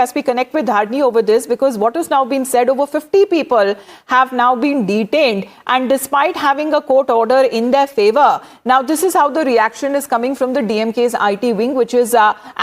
as we connect with Dharni over this, because what has now been said, over 50 people have now been detained, and despite having a court order in their favor. Now, this is how the reaction is coming from the DMK's IT wing, which is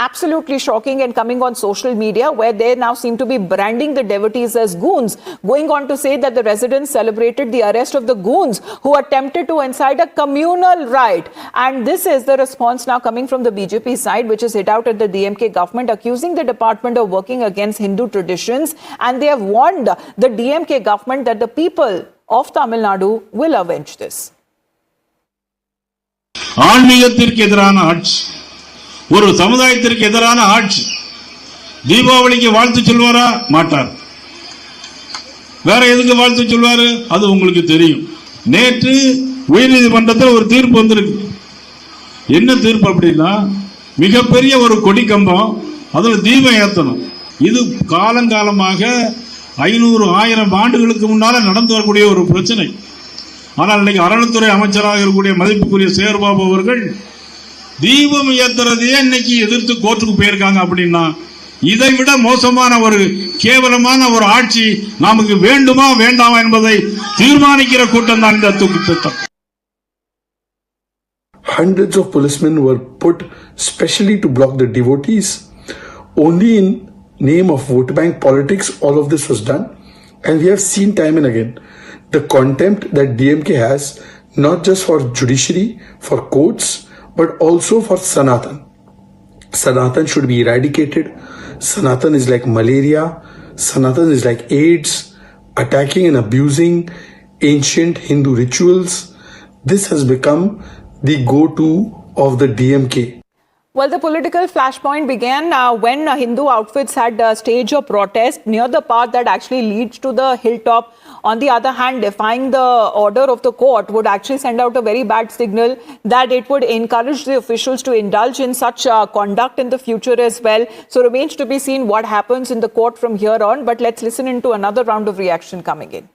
absolutely shocking and coming on social media, where they now seem to be branding the devotees as goons, going on to say that the residents celebrated the arrest of the goons who attempted to incite a communal riot. And this is the response now coming from the BJP side, which is hit out at the DMK government, accusing the department of working against Hindu traditions, and they have warned the DMK government that the people of Tamil Nadu will avenge this. ஆன்மீகத்திற்கு எதிரான ஆட்சி, ஒரு சமுதாயத்திற்கு எதிரான ஆட்சி. தீபாவளிக்கு வாழ்த்து சொல்வாரா? மாட்டார். வேற எதுக்கு வாழ்த்து சொல்வாரு? அது உங்களுக்கு தெரியும். நேற்று உயர்நீதிமன்றத்தில் ஒரு தீர்ப்பு வந்திருக்கு. என்ன தீர்ப்பு அப்படின்னா, மிகப்பெரிய ஒரு கொடி கம்பம், அதில் தீபம் ஏற்றணும். இது காலங்காலமாக 500-1000 ஆண்டுகளுக்கு முன்னால நடந்து வரக்கூடிய ஒரு பிரச்சனை. ஆனால் இன்னைக்கு அறநிலைத்துறை அமைச்சராக இருக்கக்கூடிய மதிப்புக்குரிய சேகர்பாபு அவர்கள் தீபம் ஏற்றுறதையே இன்னைக்கு எதிர்த்து கோர்ட்டுக்கு போயிருக்காங்க. அப்படின்னா இதை விட மோசமான ஒரு கேவலமான ஒரு ஆட்சி நமக்கு வேண்டுமா வேண்டாமா என்பதை தீர்மானிக்கிற கூட்டம் தான் இந்த தூக்கு திட்டம். Hundreds of policemen were put specially to block the devotees. Only in name of vote bank politics all of this was done, and we have seen time and again the contempt that DMK has, not just for judiciary, for courts, but also for Sanatan. Sanatan should be eradicated. Sanatan is like malaria. Sanatan is like AIDS, attacking and abusing ancient Hindu rituals. This has become the go-to of the DMK. Well, the political flashpoint began when Hindu outfits had staged a protest near the path that actually leads to the hilltop. On the other hand, defying the order of the court would actually send out a very bad signal that it would encourage the officials to indulge in such conduct in the future as well. So remains to be seen what happens in the court from here on. But let's listen into another round of reaction coming in.